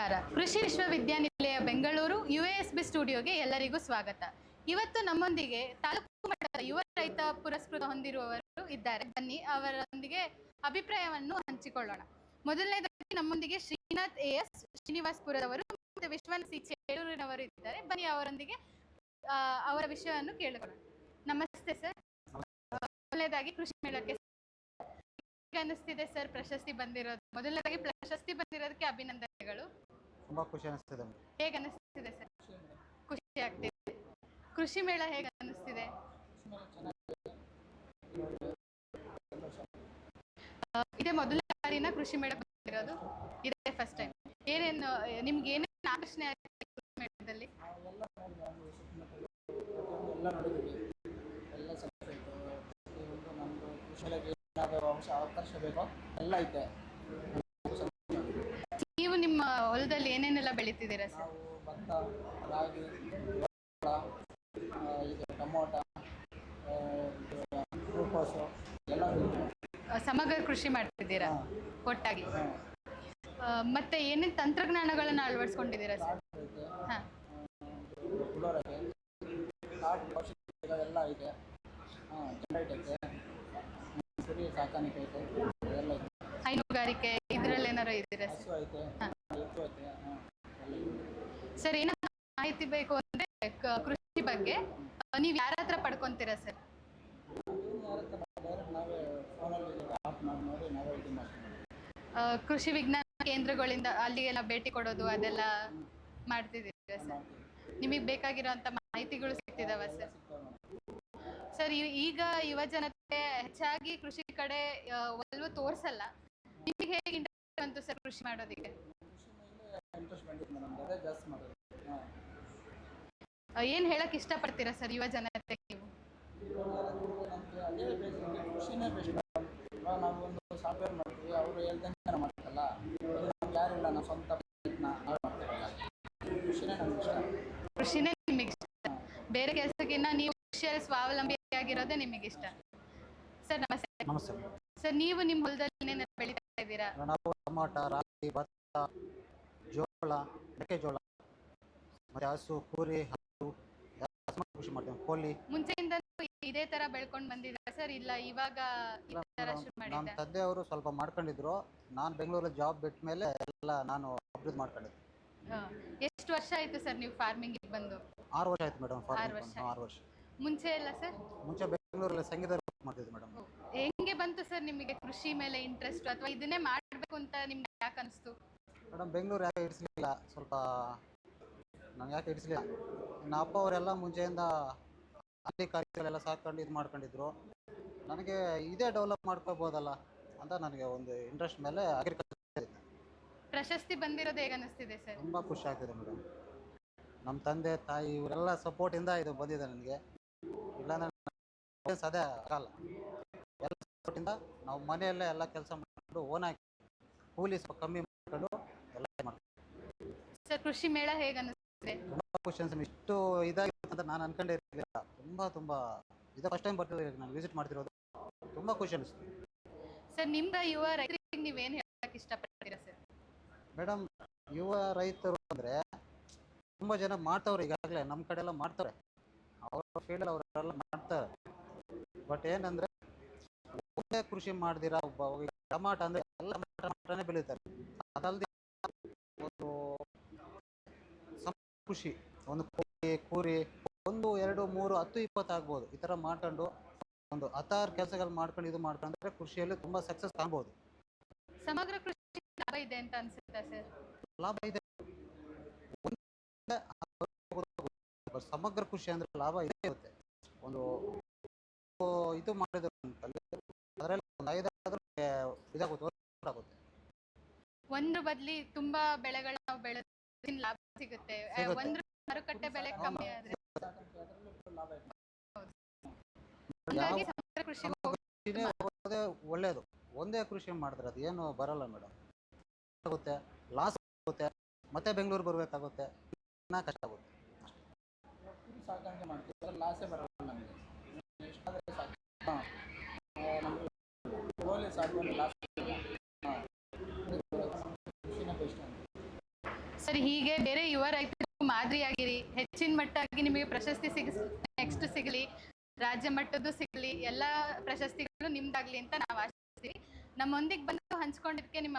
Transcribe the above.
ನಮಸ್ಕಾರ. ಕೃಷಿ ವಿಶ್ವವಿದ್ಯಾನಿಲಯ ಬೆಂಗಳೂರು UASB ಸ್ಟುಡಿಯೋಗೆ ಎಲ್ಲರಿಗೂ ಸ್ವಾಗತ. ಇವತ್ತು ನಮ್ಮೊಂದಿಗೆ ತಾಲೂಕು ಮಟ್ಟದ ಯುವ ರೈತ ಪುರಸ್ಕೃತ ಹೊಂದಿರುವವರು ಇದ್ದಾರೆ. ಬನ್ನಿ ಅವರೊಂದಿಗೆ ಅಭಿಪ್ರಾಯವನ್ನು ಹಂಚಿಕೊಳ್ಳೋಣ. ಮೊದಲನೇದಾಗಿ ನಮ್ಮೊಂದಿಗೆ ಶ್ರೀನಾಥ್ AS ಶ್ರೀನಿವಾಸ್ಪುರದವರು ಮತ್ತು ವಿಶ್ವನಾಥ್ C ಚೇಳೂರಿನವರು ಇದ್ದಾರೆ. ಬನ್ನಿ ಅವರೊಂದಿಗೆ ಅವರ ವಿಷಯವನ್ನು ಕೇಳೋಣ. ನಮಸ್ತೆ ಸರ್. ಮೊದಲನೇದಾಗಿ ಕೃಷಿ ಮೇಳಕ್ಕೆ ಅನಿಸ್ತಿದೆ ಸರ್ ಪ್ರಶಸ್ತಿ ಬಂದಿರೋದು? ಮೊದಲನೇದಾಗಿ ಪ್ರಶಸ್ತಿ ಬಂದಿರೋದಕ್ಕೆ ಅಭಿನಂದನೆಗಳು. ತುಂಬಾ ಖುಷಿ ಅನಿಸ್ತಿದೆ. ಹೇಗೆ ಅನಿಸ್ತಿದೆ ಸರ್? ಖುಷಿ ಆಗ್ತಿದೆ. ಕೃಷಿ ಮೇಳ ಹೇಗೆ ಅನಿಸ್ತಿದೆ? ಇದೇ ಮೊದಲ ಬಾರಿನ ಕೃಷಿ ಮೇಳ ಬಂದಿರೋದು? ಇದೇ ಫಸ್ಟ್ ಟೈಮ್. ಏನೇನು ನಿಮ್ಗೆ ಏನೇನು ಆಕರ್ಷಣೆ ಆಗಿದೆ ಕೃಷಿ ಮೇಳದಲ್ಲಿ? ಅವಕಾಶ ಬೇಕು ಎಲ್ಲ ಐತೆ. ನೀವು ನಿಮ್ಮ ಹೊಲದಲ್ಲಿ ಏನೇನೆಲ್ಲ ಬೆಳಿತಿದ್ದೀರಾ ಸರ್? ನಾವು ಭತ್ತ, ರಾಗಿ, ಟೊಮೊಟೊ, ಹೂಕೋಸು ಎಲ್ಲ ಸಮಗ್ರ ಕೃಷಿ ಮಾಡ್ತಿದ್ದೀರಾ ಒಟ್ಟಾಗಿ? ಮತ್ತೆ ಏನೇನು ತಂತ್ರಜ್ಞಾನಗಳನ್ನು ಅಳವಡಿಸ್ಕೊಂಡಿದ್ದೀರಾ ಸರ್? ಹಾಂ, ಎಲ್ಲ ಇದೆ. ಜನರೇಟ್ ಐತೆ, ಕುರಿ ಸಾಕಾಣಿಕೆ ಐತೆ, ಎಲ್ಲ ಐತೆ. ಹೈನುಗಾರಿಕೆ ಇದರಲ್ಲಿ ಏನಾರು ಇದ್ದೀರಾ ಸರ್? ಸರ್, ಏನಾದ್ರು ಮಾಹಿತಿ ಬೇಕು ಅಂದ್ರೆ ಕೃಷಿ ಬಗ್ಗೆ ನೀವು ಯಾರ ಹತ್ರ ಪಡ್ಕೊಂತೀರಾ ಸರ್? ಕೃಷಿ ವಿಜ್ಞಾನ ಕೇಂದ್ರಗಳಿಂದ ಅಲ್ಲಿಗೆಲ್ಲ ಭೇಟಿ ಕೊಡೋದು ಅದೆಲ್ಲ ಮಾಡ್ತಿದ್ದೀರಾ ಸರ್? ನಿಮಗೆ ಬೇಕಾಗಿರೋಂಥ ಮಾಹಿತಿಗಳು ಸಿಗ್ತಿದಾವ ಸರ್? ಸರ್, ಈಗ ಯುವ ಜನತೆ ಹೆಚ್ಚಾಗಿ ಕೃಷಿ ಕಡೆ ಒಲವು ತೋರಿಸಲ್ಲ. ನಿಮಗೆ ಹೇಗೆ ಇಂಟ್ರೆಸ್ಟ್ ಬಂತು ಸರ್ ಕೃಷಿ ಮಾಡೋದಕ್ಕೆ? ಏನು ಹೇಳಕ್ ಇಷ್ಟಪಡ್ತೀರಾ ಸರ್ ಯುವ ಜನತೆ ನೀವು? ನಾವು ಒಂದು ಸಾಫ್ಟ್ವೇರ್ ಮಾಡ್ತೀವಿ, ಅವರು ಹೇಳ್ದಂಗೆ ಮಾಡ್ತಲ್ಲ, ಯಾರಿಲ್ಲ, ನಾವು ಸ್ವಂತ ಕೃಷಿನೇ ನಮ್ಗೆ ಇಷ್ಟ. ಕೃಷಿನೇ ನಿಮಗೆ ಇಷ್ಟ? ಬೇರೆ ಕೆಲಸಕ್ಕಿಂತ ನೀವು ಕೃಷಿಯಲ್ಲಿ ಸ್ವಾವಲಂಬಿಯಾಗಿರೋದೇ ನಿಮಗೆ ಇಷ್ಟ? ಸರ್ ನಮಸ್ತೆ. ನಮಸ್ತೆ ಸರ್, ನೀವು ನಿಮ್ಮ ಹೊಲದಲ್ಲಿ ಏನೇನು ಬೆಳೀತಾ ಇದ್ದೀರಾ? ನಾವು ಟೊಮಾಟೊ, ರಾಗಿ, ಭತ್ತ, ಜೋಳ, ಮೆಕ್ಕೆಜೋಳ, ಮತ್ತೆ ಹಸು, ಕುರಿ, ಹಸು ಕೃಷಿ ಮಾಡ್ತೀವಿ. ಕೋಳಿ ಮುಂಚೆಯಿಂದ ಇದೇ ತರ ಬೆಳ್ಕೊಂಡು ಬಂದಿದ್ದೀರಾ ಸರ್? ಇಲ್ಲ ಇವಾಗ ನಮ್ಮ ತಂದೆಯವರು ಸ್ವಲ್ಪ ಮಾಡ್ಕೊಂಡಿದ್ರು. ನಾನು ಬೆಂಗಳೂರಲ್ಲಿ ಜಾಬ್ ಬಿಟ್ಟ ಮೇಲೆ ಎಲ್ಲ ನಾನು ಅಭಿವೃದ್ಧಿ ಮಾಡ್ಕೊಂಡಿದ್ದೆ. ಎಷ್ಟು ವರ್ಷ ಆಯ್ತು ಸರ್ ನೀವು ಫಾರ್ಮಿಂಗ್ ಬಂದು? 6 ವರ್ಷ ಆಯ್ತು ಮೇಡಮ್. 6 ವರ್ಷ. ಮುಂಚೆ ಎಲ್ಲ ಸರ್? ಮುಂಚೆ ಬೆಂಗಳೂರಲ್ಲಿ ಸಂಗೀತ ಮಾಡ್ತಿದ್ದೆ ಮೇಡಮ್. ಹೆಂಗೆ ಬಂತು ಸರ್ ನಿಮಗೆ ಕೃಷಿ ಮೇಲೆ ಇಂಟ್ರೆಸ್ಟ್, ಅಥವಾ ಇದನ್ನೇ ಮಾಡಬೇಕು ಅಂತ ನಿಮ್ಗೆ ಯಾಕೆ ಅನಿಸ್ತು? ಮೇಡಮ್, ಬೆಂಗಳೂರು ಯಾಕೆ ಇಡಿಸ್ಲಿಲ್ಲ, ಸ್ವಲ್ಪ ನಂಗೆ ಯಾಕೆ ಇಡಿಸ್ಲಿಲ್ಲ. ನನ್ನ ಅಪ್ಪ ಅವರೆಲ್ಲ ಮುಂಚೆಯಿಂದ ಹಳ್ಳಿ ಕಾರ್ಯಗಳೆಲ್ಲ ಸಾಕೊಂಡು ಇದು ಮಾಡ್ಕೊಂಡಿದ್ರು. ನನಗೆ ಇದೇ ಡೆವಲಪ್ ಮಾಡ್ಕೋಬೋದಲ್ಲ ಅಂತ ನನಗೆ ಒಂದು ಇಂಟ್ರೆಸ್ಟ್ ಮೇಲೆ ಅಗ್ರಿಕಲ್ಚರ್. ಪ್ರಶಸ್ತಿ ಬಂದಿರೋದು ಹೇಗೆ ಅನಿಸ್ತಿದೆ ಸರ್? ತುಂಬ ಖುಷಿ ಆಗ್ತಿದೆ ಮೇಡಮ್. ನಮ್ಮ ತಂದೆ ತಾಯಿ ಇವರೆಲ್ಲ ಸಪೋರ್ಟಿಂದ ಇದು ಬಂದಿದೆ ನನಗೆ. ಇಲ್ಲಾಂದ್ರೆ ಸಾಧ್ಯ ಆಗಲ್ಲ. ಎಲ್ಲ ಸಪೋರ್ಟಿಂದ ನಾವು ಮನೆಯಲ್ಲೇ ಎಲ್ಲ ಕೆಲಸ ಮಾಡಿಕೊಂಡು ಓನಾಗಿ ಕೂಲಿ ಸ್ವಲ್ಪ ಕಮ್ಮಿ ಮಾಡಿಕೊಂಡು ಎಲ್ಲ ಮಾಡ್ತೀವಿ. ಸರ್, ಕೃಷಿ ಮೇಳ ಹೇಗೆ ಅನಿಸ್ತಿದೆ? ತುಂಬ ಖುಷಿ ಅನಿಸ್ತು. ಇಷ್ಟು ಇದಾಗಿರುತ್ತೆ ಅಂತ ನಾನು ಅನ್ಕೊಂಡಿರಲಿಲ್ಲ. ತುಂಬ ಇದು ಫಸ್ಟ್ ಟೈಮ್ ಬರ್ತಿದ್ದೆ ನಾನು ವಿಸಿಟ್ ಮಾಡ್ತಿರೋದು. ತುಂಬ ಖುಷಿ ಅನಿಸ್ತು. ಸರ್, ನಿಮ್ಮ ಯುವ ರೈತರಿಗೆ ನೀವೇನು ಹೇಳಕ್ಕೆ ಇಷ್ಟಪಡ್ತೀರಾ ಸರ್? ಮೇಡಮ್, ಯುವ ರೈತರು ಅಂದರೆ ತುಂಬ ಜನ ಮಾಡ್ತವ್ರೆ, ಈಗಾಗಲೇ ನಮ್ಮ ಕಡೆ ಎಲ್ಲ ಮಾಡ್ತಾರೆ, ಅವ್ರ ಫೀಲ್ಡಲ್ಲಿ ಅವರೆಲ್ಲ ಮಾಡ್ತಾರೆ. ಬಟ್ ಏನಂದರೆ ಒಳ್ಳೆ ಕೃಷಿ ಮಾಡ್ದಿರಾ ಟಮಾಟ ಅಂದರೆ ಎಲ್ಲ ಟಮಾಟನೇ ಬೆಳೀತಾರೆ. ಅದಲ್ಲದೆ ಒಂದು ಕೃಷಿ ಒಂದು ಕೂರಿ 1, 2, 3, 10, 20 ಆಗ್ಬೋದು. ಈ ಥರ ಮಾಡ್ಕೊಂಡು ಒಂದು 16 ಕೆಲಸಗಳು ಮಾಡ್ಕೊಂಡು ಇದು ಮಾಡ್ಕೊಂಡ್ರೆ ಕೃಷಿಯಲ್ಲಿ ತುಂಬ ಸಕ್ಸಸ್ ಕಾಣ್ಬೋದು. ಸಮಗ್ರ ಕೃಷಿ ಲಾಭ ಇದೆ ಅಂತ ಅನ್ಸುತ್ತಾ ಸರ್? ಲಾಭ ಇದೆ. ಸಮಗ್ರ ಕೃಷಿ ಅಂದ್ರೆ ಲಾಭ ಇದೆ ಇರುತ್ತೆ. ಒಂದು ಇದು ಮಾಡಿದ್ರೆ ಅದರಲ್ಲಿ ಒಂದು 5 ಇದಾಗುತ್ತೆ. ಒಂದು ಬದಲಿ ತುಂಬಾ ಬೆಳೆಗಳು ನಾವು ಬೆಳೆದ ಲಾಭ ಸಿಗುತ್ತೆ. ಒಂದು ಮಾರುಕಟ್ಟೆ ಬೆಲೆ ಕಮ್ಮಿ ಆದ್ರೆ ಸಮಗ್ರ ಕೃಷಿ ಒಳ್ಳೇದು. ಒಂದೇ ಕೃಷಿ ಮಾಡಿದ್ರೆ ಅದು ಏನು ಬರಲ್ಲ ಮೇಡಮ್. ಆಗುತ್ತೆ, ಲಾಸ್ ಆಗುತ್ತೆ, ಮತ್ತೆ ಬೆಂಗಳೂರು ಬರಬೇಕಾಗುತ್ತೆ, ಕಷ್ಟ ಆಗುತ್ತೆ. ಸಾಕಾಣಿಕೆ ಮಾಡ್ತೀವಿ, ಲಾಸೇ ಬರಲ್ಲ ನಮಗೆ. ಎಷ್ಟಾದರೆ ಸಾಕು. ನಮಗೆ ಕೋಳಿ ಸಾಕು ಲಾಸ್. ಸರ್ ಹೀಗೆ ಬೇರೆ ಯುವ ರೈತರು ಮಾದರಿಯಾಗಿರಿ, ಹೆಚ್ಚಿನ ಮಟ್ಟಾಗಿ ನಿಮಗೆ ಪ್ರಶಸ್ತಿ ನೆಕ್ಸ್ಟ್ ಸಿಗಲಿ, ರಾಜ್ಯ ಮಟ್ಟದ್ದು ಸಿಗಲಿ, ಎಲ್ಲ ಪ್ರಶಸ್ತಿಗಳು ನಿಮ್ದಾಗ್ಲಿ ಅಂತ ನಾವು ಆಶಿಸ್ತೀವಿ. ನಮ್ಮೊಂದಿಗೆ ಬಂದು ಹಂಚ್ಕೊಂಡಿದ್ದಕ್ಕೆ ನಿಮ್ಮ